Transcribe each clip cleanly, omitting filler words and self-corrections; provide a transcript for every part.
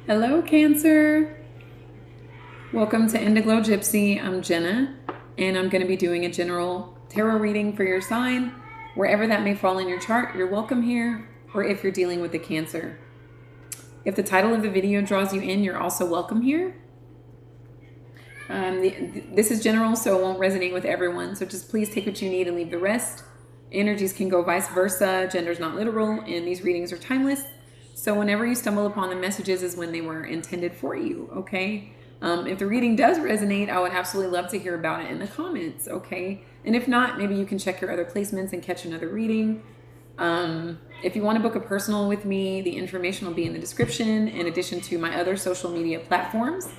Hello, Cancer. Welcome to Indiglo Jypsy. I'm Jenna, and I'm going to be doing a general tarot reading for your sign. Wherever that may fall in your chart, you're welcome here, or if you're dealing with a Cancer. If the title of the video draws you in, you're also welcome here. This is general, so it won't resonate with everyone, so just please take what you need and leave the rest. Energies can go vice versa. Gender's not literal, and these readings are timeless. So whenever you stumble upon the messages is when they were intended for you, okay? If the reading does resonate, I would absolutely love to hear about it in the comments, okay? And if not, maybe you can check your other placements and catch another reading. If you want to book a personal with me, the information will be in the description, in addition to my other social media platforms.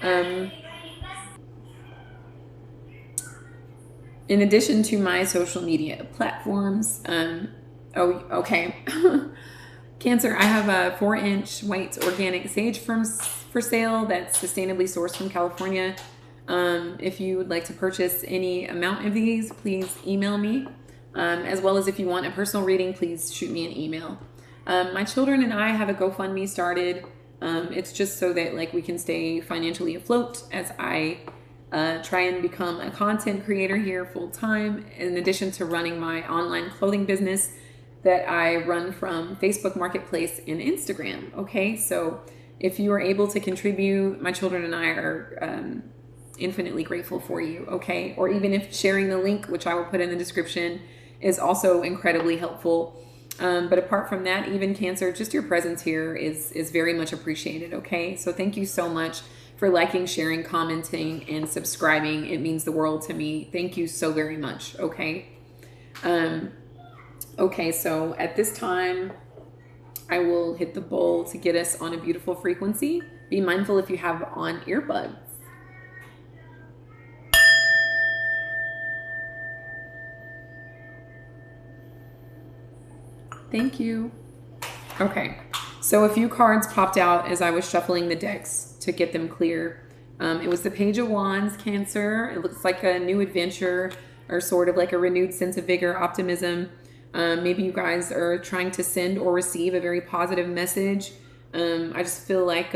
In addition to my social media platforms, Cancer, I have a 4-inch white organic sage for sale that's sustainably sourced from California. If you would like to purchase any amount of these, please email me. As well as if you want a personal reading, please shoot me an email. My children and I have a GoFundMe started. It's just so that we can stay financially afloat as I try and become a content creator here full time, in addition to running my online clothing business that I run from Facebook Marketplace and Instagram. Okay, so if you are able to contribute, my children and I are infinitely grateful for you. Okay, or even if sharing the link, which I will put in the description, is also incredibly helpful. But apart from that, even Cancer, just your presence here is very much appreciated. Okay, so thank you so much for liking, sharing, commenting, and subscribing. It means the world to me. Thank you so very much. Okay. Okay, so at this time, I will hit the bowl to get us on a beautiful frequency. Be mindful if you have on earbuds. Thank you. Okay, so a few cards popped out as I was shuffling the decks to get them clear. It was the Page of Wands, Cancer. It looks like a new adventure, or sort of like a renewed sense of vigor, optimism. Maybe you guys are trying to send or receive a very positive message. I just feel like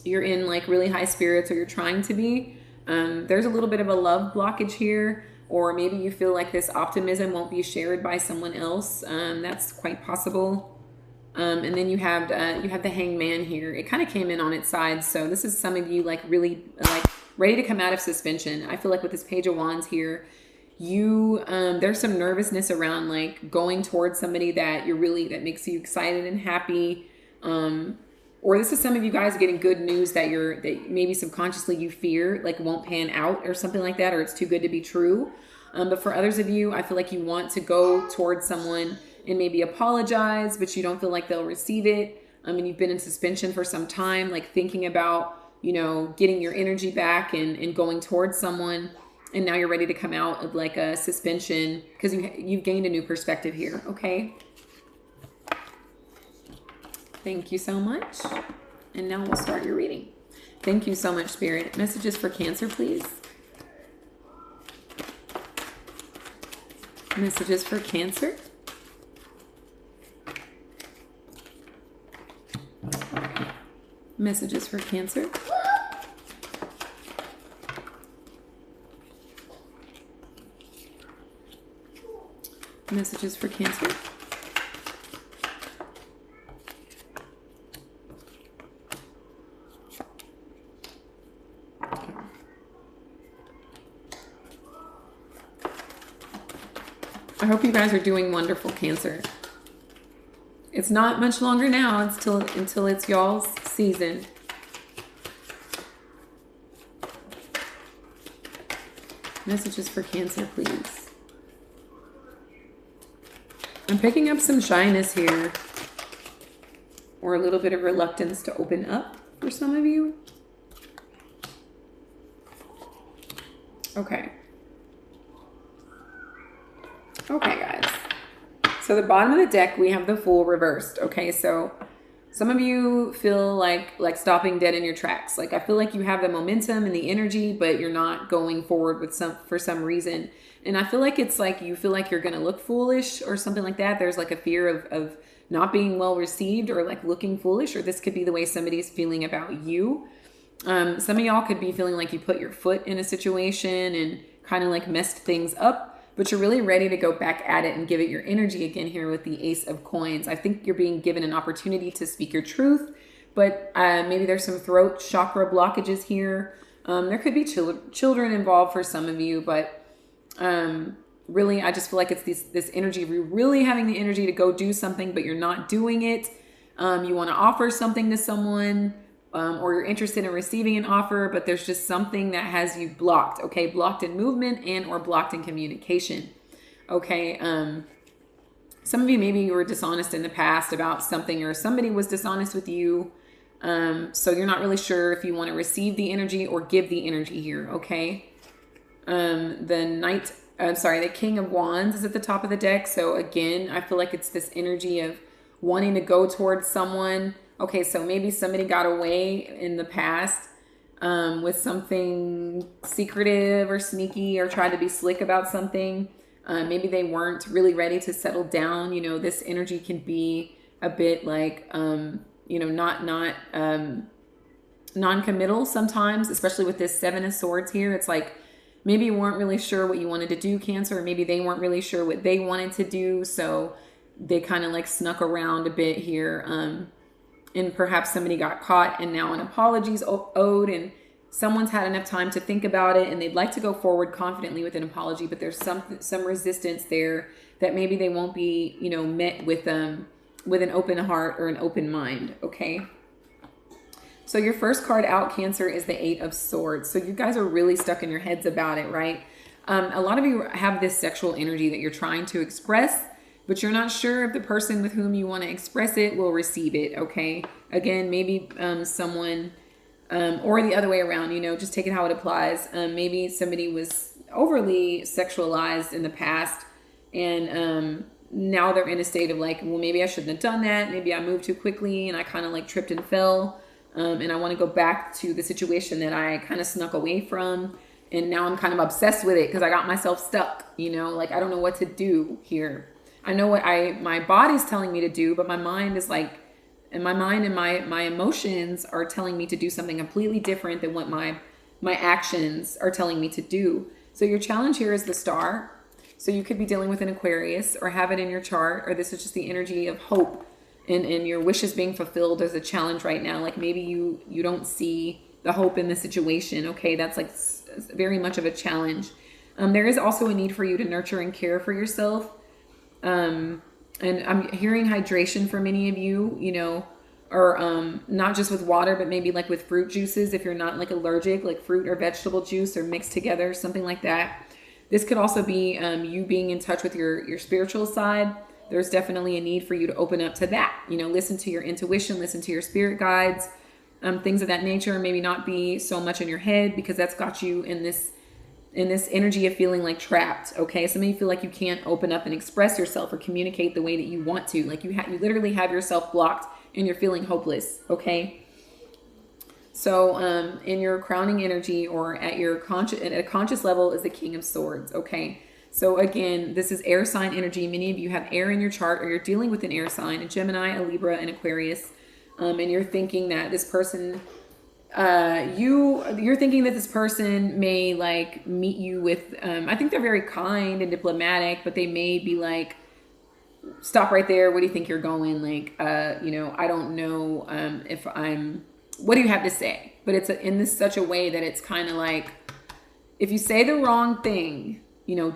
you're in really high spirits, or you're trying to be. There's a little bit of a love blockage here, or maybe you feel like this optimism won't be shared by someone else. That's quite possible. And then you have the Hangman here. It kind of came in on its side, so this is some of you really ready to come out of suspension. I feel like with this Page of Wands here, there's some nervousness around going towards somebody that that makes you excited and happy. Or this is some of you guys getting good news that maybe subconsciously you fear won't pan out or something like that, or it's too good to be true. But for others of you, I feel like you want to go towards someone and maybe apologize, but you don't feel like they'll receive it. And you've been in suspension for some time, thinking about, getting your energy back and going towards someone. And now you're ready to come out of a suspension because you've gained a new perspective here. Okay. Thank you so much. And now we'll start your reading. Thank you so much, Spirit. Messages for Cancer, please. Messages for Cancer. Messages for Cancer. Messages for Cancer. I hope you guys are doing wonderful, Cancer. It's not much longer now until it's y'all's season. Messages for Cancer, please. I'm picking up some shyness here, or a little bit of reluctance to open up for some of you. Okay. Okay, guys. So the bottom of the deck, we have the Fool reversed. Okay, so some of you feel like stopping dead in your tracks. I feel like you have the momentum and the energy, but you're not going forward for some reason. And I feel like it's you feel like you're going to look foolish or something like that. There's a fear of not being well received or like looking foolish, or this could be the way somebody's feeling about you. Some of y'all could be feeling like you put your foot in a situation and kind of like messed things up, but you're really ready to go back at it and give it your energy again here with the Ace of Coins. I think you're being given an opportunity to speak your truth, but maybe there's some throat chakra blockages here. There could be children involved for some of you, but really, I just feel like it's this energy of you really having the energy to go do something, but you're not doing it. You want to offer something to someone, or you're interested in receiving an offer, but there's just something that has you blocked, okay? Blocked in movement and or blocked in communication, okay? Some of you, maybe you were dishonest in the past about something, or somebody was dishonest with you. So you're not really sure if you want to receive the energy or give the energy here, okay? The King of Wands is at the top of the deck. So again, I feel like it's this energy of wanting to go towards someone. Okay, so maybe somebody got away in the past with something secretive or sneaky, or tried to be slick about something. Maybe they weren't really ready to settle down. You know, this energy can be a bit like, not non-committal sometimes, especially with this Seven of Swords here. It's like maybe you weren't really sure what you wanted to do, Cancer, or maybe they weren't really sure what they wanted to do, so they kind of like snuck around a bit here. And perhaps somebody got caught and now an apology's owed, and someone's had enough time to think about it and they'd like to go forward confidently with an apology, but there's some resistance there that maybe they won't be, met with an open heart or an open mind, okay? So your first card out, Cancer, is the Eight of Swords. So you guys are really stuck in your heads about it, right? A lot of you have this sexual energy that you're trying to express, but you're not sure if the person with whom you want to express it will receive it, okay? Again, maybe someone, or the other way around, just take it how it applies. Maybe somebody was overly sexualized in the past, and now they're in a state of like, well, maybe I shouldn't have done that. Maybe I moved too quickly and I kind of like tripped and fell. And I want to go back to the situation that I kind of snuck away from. And now I'm kind of obsessed with it because I got myself stuck, like I don't know what to do here. I know what my body's telling me to do, but my mind is like, and my mind and my emotions are telling me to do something completely different than what my actions are telling me to do. So your challenge here is the Star. So you could be dealing with an Aquarius or have it in your chart, or this is just the energy of hope and your wishes being fulfilled as a challenge right now. Like maybe you don't see the hope in the situation. Okay, that's like very much of a challenge. There is also a need for you to nurture and care for yourself. And I'm hearing hydration for many of you, or not just with water, but maybe like with fruit juices if you're not like allergic, like fruit or vegetable juice or mixed together, something like that. This could also be you being in touch with your spiritual side. There's definitely a need for you to open up to that, listen to your intuition, listen to your spirit guides, things of that nature. Maybe not be so much in your head, because that's got you in this energy of feeling like trapped. Okay, some of you feel like you can't open up and express yourself or communicate the way that you want to. Like you literally have yourself blocked and you're feeling hopeless. Okay, so in your crowning energy, or at a conscious level, is the King of Swords. Okay, so again, this is air sign energy. Many of you have air in your chart, or you're dealing with an air sign, a Gemini, a Libra, an Aquarius, and you're thinking that this person, you're thinking that this person may like meet you with, I think they're very kind and diplomatic, but they may be like, stop right there. Where do you think you're going? Like, I don't know, what do you have to say? But it's in such a way that it's kind of like, if you say the wrong thing,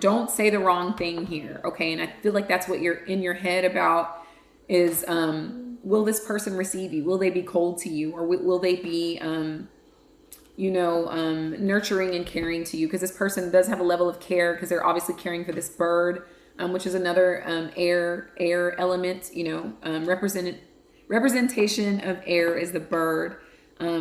don't say the wrong thing here. Okay. And I feel like that's what you're in your head about is, will this person receive you? Will they be cold to you? Or will they be, nurturing and caring to you? Because this person does have a level of care, because they're obviously caring for this bird, which is another air element, representation of air is the bird.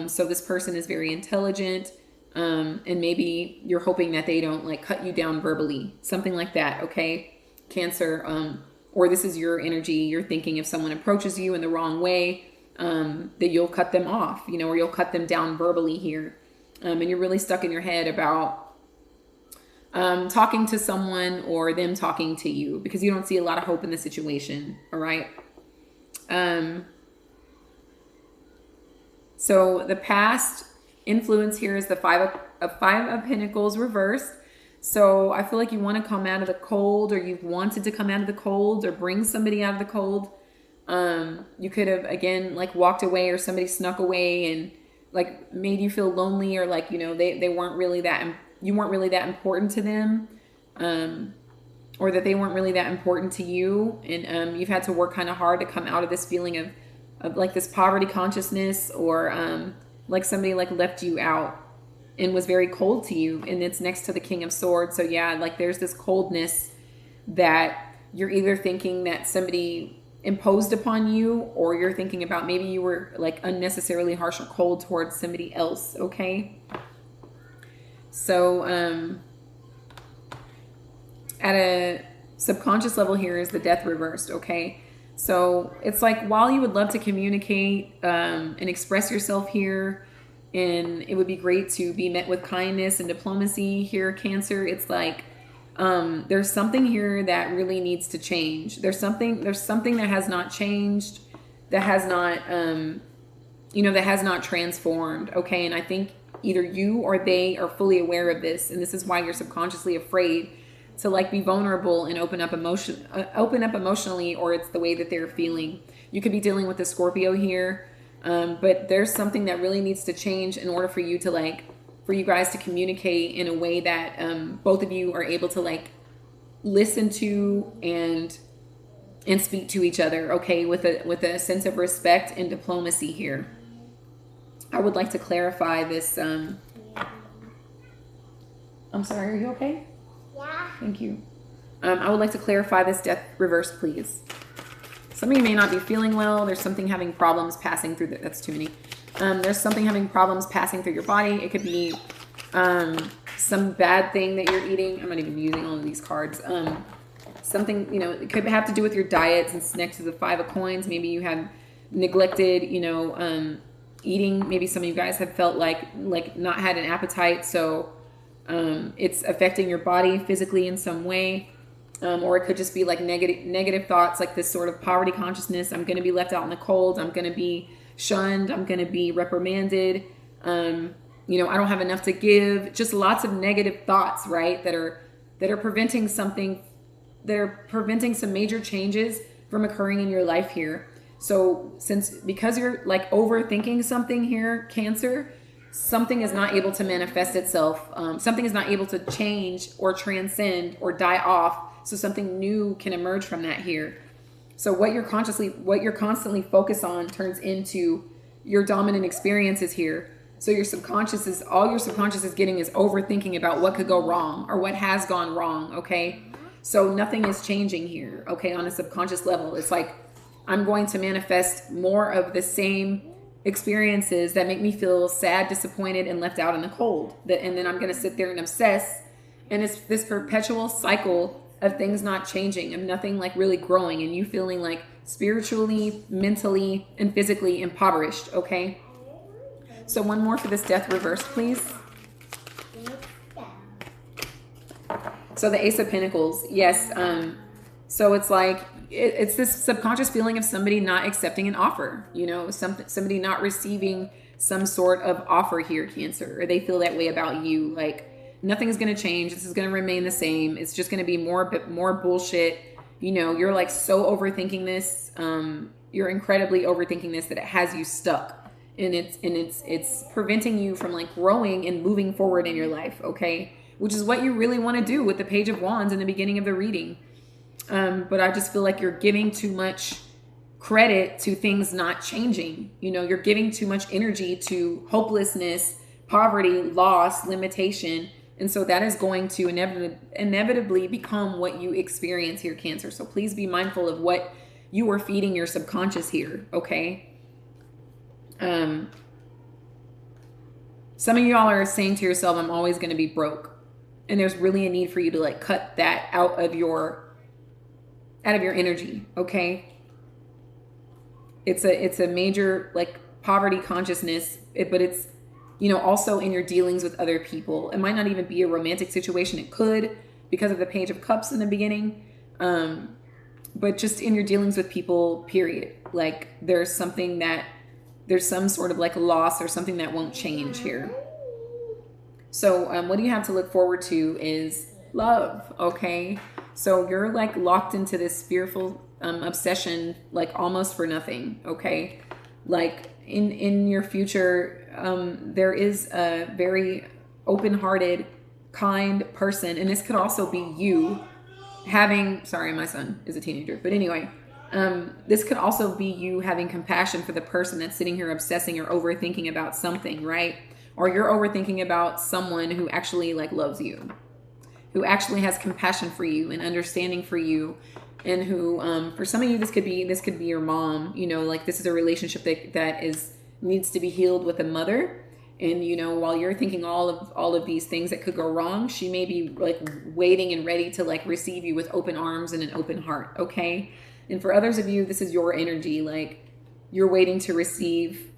So this person is very intelligent, and maybe you're hoping that they don't like cut you down verbally, something like that. Okay, Cancer, or this is your energy. You're thinking if someone approaches you in the wrong way, that you'll cut them off, or you'll cut them down verbally here. And you're really stuck in your head about talking to someone or them talking to you, because you don't see a lot of hope in the situation. All right. So the past influence here is the five of Pentacles reversed. So I feel like you want to come out of the cold, or you've wanted to come out of the cold, or bring somebody out of the cold. You could have, again, like walked away, or somebody snuck away and like made you feel lonely, or like, you know, they weren't really that, you weren't really that important to them. Or that they weren't really that important to you. And you've had to work kind of hard to come out of this feeling of like this poverty consciousness, or like somebody like left you out and was very cold to you. And it's next to the King of Swords. So yeah, like there's this coldness that you're either thinking that somebody imposed upon you, or you're thinking about maybe you were like unnecessarily harsh or cold towards somebody else. Okay. So, at a subconscious level here is the Death reversed. Okay. So it's like, while you would love to communicate, and express yourself here, and it would be great to be met with kindness and diplomacy here, Cancer, it's like, there's something here that really needs to change. There's something that has not changed, that has not, you know, that has not transformed. Okay. And I think either you or they are fully aware of this. And this is why you're subconsciously afraid to like be vulnerable and open up emotionally, or it's the way that they're feeling. You could be dealing with a Scorpio here. But there's something that really needs to change in order for you to like, for you guys to communicate in a way that both of you are able to like listen to and speak to each other, okay, with a sense of respect and diplomacy here. I would like to clarify this. I'm sorry, are you okay? Yeah. Thank you. I would like to clarify this Death reverse, please. Some of you may not be feeling well. There's something having problems passing through that's too many. There's something having problems passing through your body. It could be some bad thing that you're eating. I'm not even using all of these cards. Something, you know, it could have to do with your diet, since next to the Five of Coins. Maybe you have neglected, you know, eating. Maybe some of you guys have felt like not had an appetite. So it's affecting your body physically in some way. Or it could just be like negative thoughts, like this sort of poverty consciousness. I'm going to be left out in the cold. I'm going to be shunned. I'm going to be reprimanded. You know, I don't have enough to give. Just lots of negative thoughts, right? That are preventing something, that are preventing some major changes from occurring in your life here. So because you're like overthinking something here, Cancer, something is not able to manifest itself. Something is not able to change or transcend or die off. So something new can emerge from that here. So what you're constantly focused on turns into your dominant experiences here. So all your subconscious is getting is overthinking about what could go wrong or what has gone wrong. Okay. So nothing is changing here. Okay. On a subconscious level, it's like, I'm going to manifest more of the same experiences that make me feel sad, disappointed, and left out in the cold. And then I'm going to sit there and obsess. And it's this perpetual cycle of things not changing, of nothing like really growing, and you feeling like spiritually, mentally, and physically impoverished. Okay. So one more for this Death reverse, please. So the Ace of Pentacles. Yes. So it's like, it's this subconscious feeling of somebody not accepting an offer, you know, somebody not receiving some sort of offer here, Cancer, or they feel that way about you. Like, nothing's going to change. This is going to remain the same. It's just going to be more bullshit. You know, you're like so overthinking this. You're incredibly overthinking this that it has you stuck, and it's preventing you from like growing and moving forward in your life. Okay. Which is what you really want to do with the Page of Wands in the beginning of the reading. But I just feel like you're giving too much credit to things not changing. You know, you're giving too much energy to hopelessness, poverty, loss, limitation. And so that is going to inevitably become what you experience here, Cancer. So please be mindful of what you are feeding your subconscious here, okay? Some of y'all are saying to yourself, I'm always going to be broke. And there's really a need for you to like cut that out of your energy, okay? It's a major like poverty consciousness, but it's, you know, also in your dealings with other people. It might not even be a romantic situation. It could, because of the Page of Cups in the beginning. But but just in your dealings with people, period. Like there's some sort of like loss or something that won't change here. So what you have to look forward to is love, okay? So you're like locked into this fearful obsession, like almost for nothing, okay? Like in your future, there is a very open-hearted, kind person, and this could also be you having, sorry, my son is a teenager, but anyway, this could also be you having compassion for the person that's sitting here obsessing or overthinking about something, right? Or you're overthinking about someone who actually like loves you, who actually has compassion for you and understanding for you, and who, for some of you, this could be your mom. You know, like this is a relationship that needs to be healed with a mother. And you know, while you're thinking all of these things that could go wrong, she may be like waiting and ready to like receive you with open arms and an open heart. Okay. And for others of you, this is your energy. Like you're waiting to receive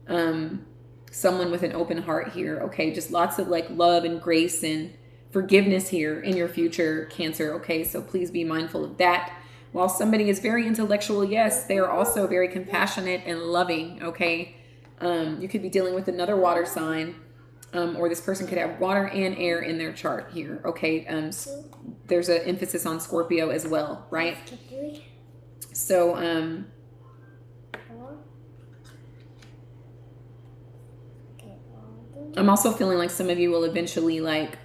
someone with an open heart here. Okay. Just lots of like love and grace and forgiveness here in your future, Cancer. Okay. So please be mindful of that. While somebody is very intellectual, yes, they are also very compassionate and loving. Okay. You could be dealing with another water sign, or this person could have water and air in their chart here. Okay. There's an emphasis on Scorpio as well, right? So, I'm also feeling like some of you will eventually like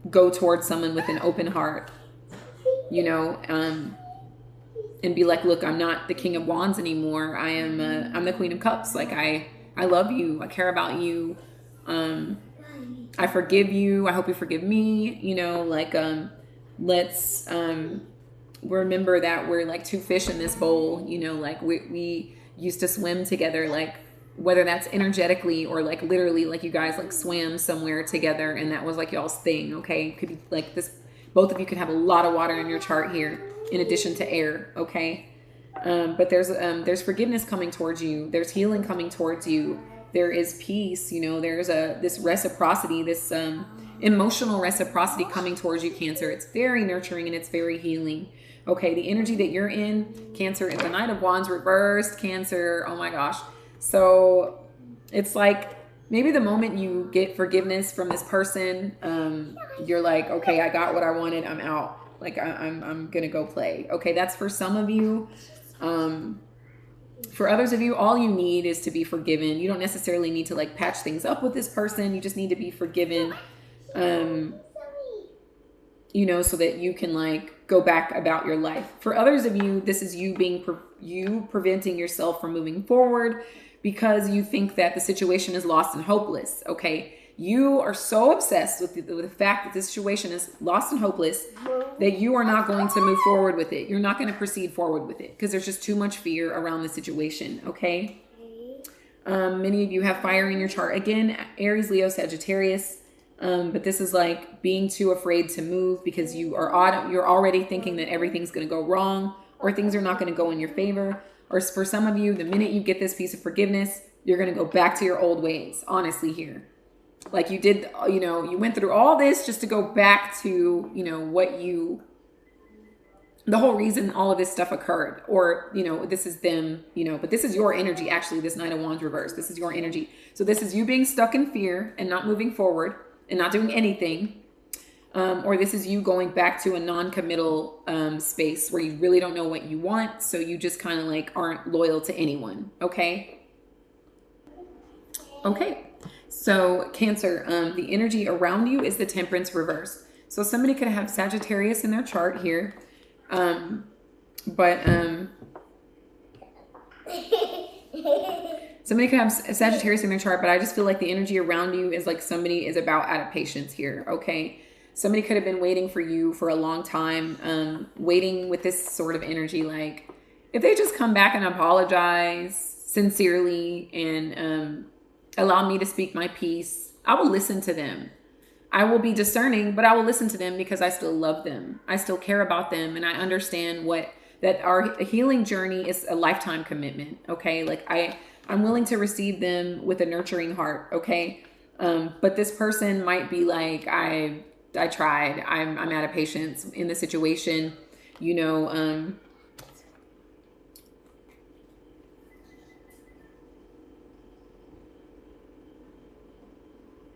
go towards someone with an open heart, you know, and be like, look, I'm not the King of Wands anymore. I'm the Queen of Cups. Like I love you. I care about you. I forgive you. I hope you forgive me. You know, like, let's, remember that we're like two fish in this bowl, you know, like we used to swim together, like whether that's energetically or like literally, like you guys like swam somewhere together and that was like y'all's thing. Okay. Could be like this, both of you could have a lot of water in your chart here in addition to air. Okay. But there's forgiveness coming towards you. There's healing coming towards you. There is peace, you know, there's this reciprocity, this, emotional reciprocity coming towards you, Cancer. It's very nurturing and it's very healing. Okay, the energy that you're in, Cancer, is the Knight of Wands reversed, Cancer. Oh my gosh. So it's like maybe the moment you get forgiveness from this person, you're like, okay, I got what I wanted. I'm out. Like I'm gonna go play. Okay, that's for some of you. For others of you, all you need is to be forgiven. You don't necessarily need to like patch things up with this person. You just need to be forgiven. You know, so that you can like go back about your life. For others of you, this is you being preventing yourself from moving forward because you think that the situation is lost and hopeless. Okay, you are so obsessed with the fact that the situation is lost and hopeless that you are not going to move forward with it. You're not going to proceed forward with it because there's just too much fear around the situation. Okay, many of you have fire in your chart. Again, Aries, Leo, Sagittarius. But this is like being too afraid to move because you're already thinking that everything's going to go wrong or things are not going to go in your favor. Or for some of you, the minute you get this piece of forgiveness, you're going to go back to your old ways, honestly here. Like you did, you know, you went through all this just to go back to, you know, the whole reason all of this stuff occurred. Or, you know, this is them, you know, but this is your energy, actually, this Knight of Wands reverse. This is your energy. So this is you being stuck in fear and not moving forward and not doing anything, or this is you going back to a non-committal space where you really don't know what you want, so you just kind of like aren't loyal to anyone. Okay. So Cancer, the energy around you is the Temperance reverse. So somebody could have Sagittarius in their chart here, somebody could have Sagittarius in their chart, but I just feel like the energy around you is like somebody is about out of patience here, okay? Somebody could have been waiting for you for a long time, waiting with this sort of energy. Like, if they just come back and apologize sincerely and allow me to speak my piece, I will listen to them. I will be discerning, but I will listen to them because I still love them. I still care about them, and I understand that our healing journey is a lifetime commitment, okay? Like, I'm willing to receive them with a nurturing heart, okay? But this person might be like, I tried. I'm out of patience in the situation. you know,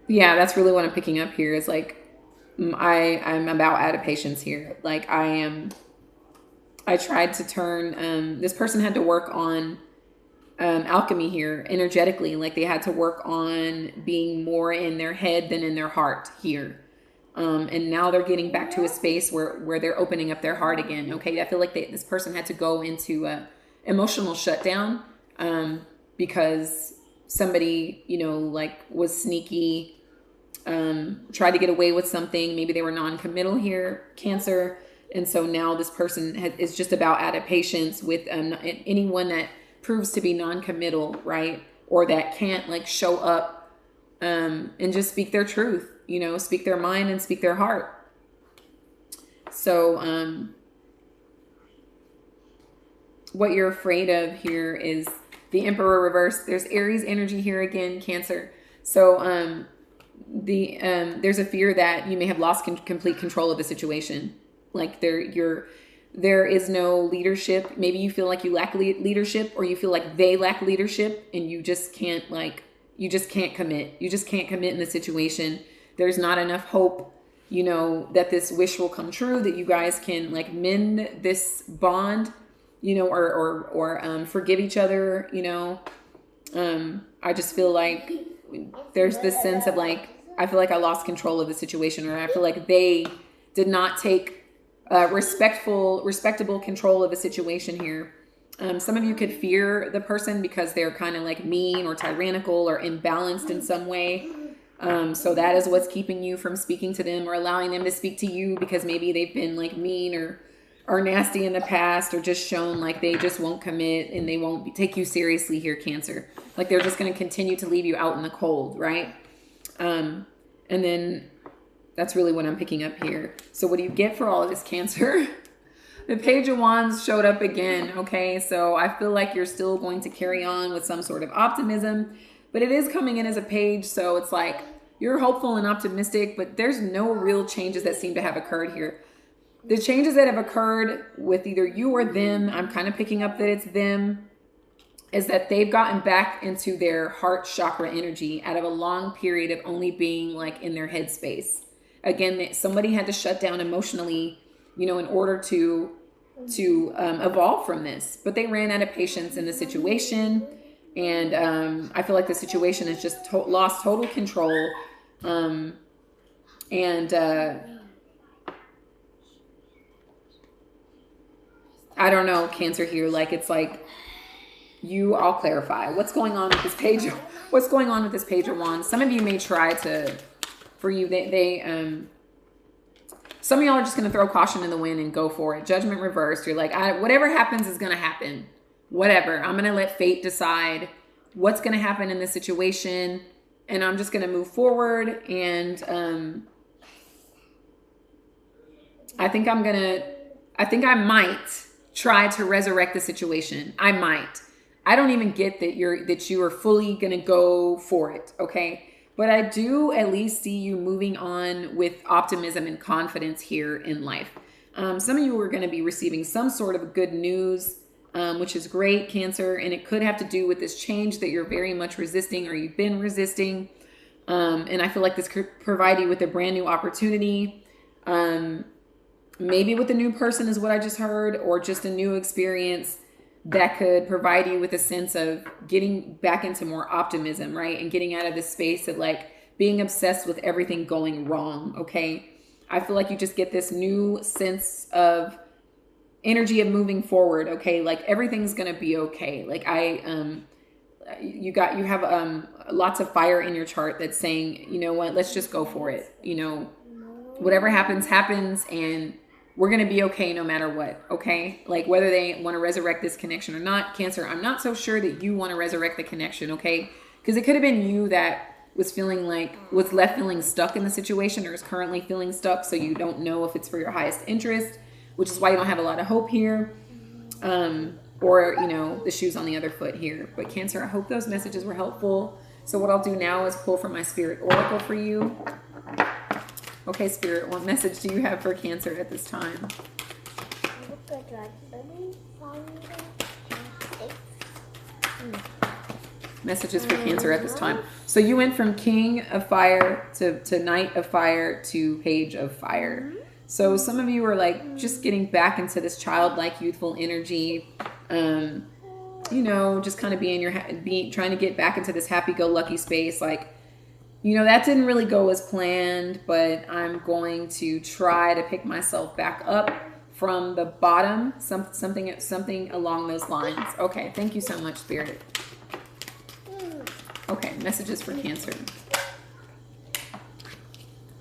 yeah, that's really what I'm picking up here is like, I'm about out of patience here. Like I tried to turn, this person had to work on alchemy here energetically. Like they had to work on being more in their head than in their heart here. And now they're getting back to a space where they're opening up their heart again. Okay, I feel like this person had to go into a emotional shutdown because somebody, you know, like was sneaky, tried to get away with something. Maybe they were non-committal here, Cancer. And so now this person is just about out of patience with anyone that proves to be non-committal, right? Or that can't like show up and just speak their truth, you know, speak their mind and speak their heart. So what you're afraid of here is the Emperor reverse. There's Aries energy here again, Cancer. So there's a fear that you may have lost complete control of the situation. Like there is no leadership. Maybe you feel like you lack leadership, or you feel like they lack leadership, and you just can't commit. You just can't commit in the situation. There's not enough hope, you know, that this wish will come true, that you guys can like mend this bond, you know, or forgive each other, you know. I just feel like there's this sense of like, I feel like I lost control of the situation, or I feel like they did not take respectable control of the situation here. Some of you could fear the person because they're kind of like mean or tyrannical or imbalanced in some way. So that is what's keeping you from speaking to them or allowing them to speak to you, because maybe they've been like mean or nasty in the past, or just shown like they just won't commit and they won't take you seriously here, Cancer. Like they're just going to continue to leave you out in the cold, right? And then that's really what I'm picking up here. So what do you get for all of this, Cancer? The Page of Wands showed up again, okay? So I feel like you're still going to carry on with some sort of optimism, but it is coming in as a page, so it's like you're hopeful and optimistic, but there's no real changes that seem to have occurred here. The changes that have occurred with either you or them, I'm kind of picking up that it's them, is that they've gotten back into their heart chakra energy out of a long period of only being like in their head space. Again, somebody had to shut down emotionally, you know, in order to evolve from this. But they ran out of patience in the situation. And I feel like the situation has just lost total control. I don't know, Cancer here. Like, it's like, I'll clarify. What's going on with this page? What's going on with this Page of Wands? Some of you may try to... For you, some of y'all are just going to throw caution in the wind and go for it. Judgment reversed. You're like, whatever happens is going to happen. Whatever. I'm going to let fate decide what's going to happen in this situation. And I'm just going to move forward. And I think I might try to resurrect the situation. I might. I don't even get that you are fully going to go for it. Okay. But I do at least see you moving on with optimism and confidence here in life. Some of you are going to be receiving some sort of good news, which is great, Cancer. And it could have to do with this change that you're very much resisting, or you've been resisting. And I feel like this could provide you with a brand new opportunity. Maybe with a new person is what I just heard, or just a new experience that could provide you with a sense of getting back into more optimism, right? And getting out of this space of like being obsessed with everything going wrong, okay? I feel like you just get this new sense of energy of moving forward, okay? Like everything's gonna be okay. Like you have lots of fire in your chart that's saying, you know what, let's just go for it. You know, whatever happens, happens, and we're going to be okay no matter what, okay? Like whether they want to resurrect this connection or not, Cancer, I'm not so sure that you want to resurrect the connection, okay? Because it could have been you that was left feeling stuck in the situation, or is currently feeling stuck, so you don't know if it's for your highest interest, which is why you don't have a lot of hope here. Or, you know, the shoe's on the other foot here. But Cancer, I hope those messages were helpful. So what I'll do now is pull from my Spirit Oracle for you. Okay, Spirit, what message do you have for Cancer at this time? Messages for Cancer at this time. So you went from King of Fire to Knight of Fire to Page of Fire. So some of you are like just getting back into this childlike, youthful energy. You know, just kind of trying to get back into this happy-go-lucky space. Like, you know, that didn't really go as planned, but I'm going to try to pick myself back up from the bottom. Something along those lines. Okay, thank you so much, Spirit. Okay, messages for Cancer.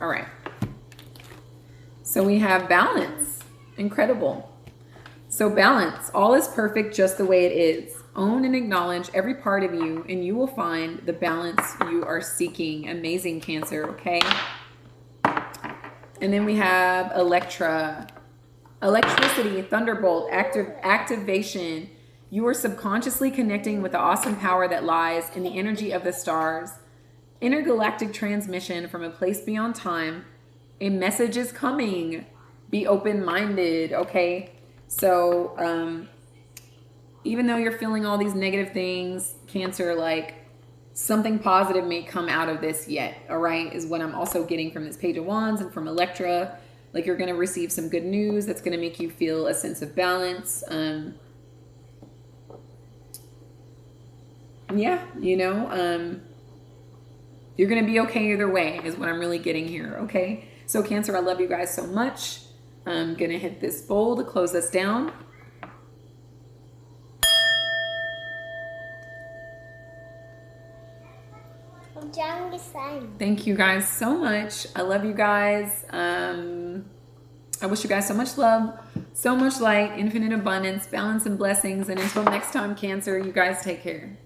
All right. So we have balance. Incredible. So balance. All is perfect just the way it is. Own and acknowledge every part of you, and you will find the balance you are seeking. Amazing, Cancer, okay? And then we have Electra. Electricity, thunderbolt, activation. You are subconsciously connecting with the awesome power that lies in the energy of the stars. Intergalactic transmission from a place beyond time. A message is coming. Be open-minded, okay? So, even though you're feeling all these negative things, Cancer, like, something positive may come out of this yet, all right, is what I'm also getting from this Page of Wands and from Electra. Like, you're going to receive some good news that's going to make you feel a sense of balance. Yeah, you know, you're going to be okay either way is what I'm really getting here, okay? So, Cancer, I love you guys so much. I'm going to hit this bowl to close us down. Thank you guys so much. I love you guys. I wish you guys so much love, so much light, infinite abundance, balance, and blessings. And until next time, Cancer, you guys take care.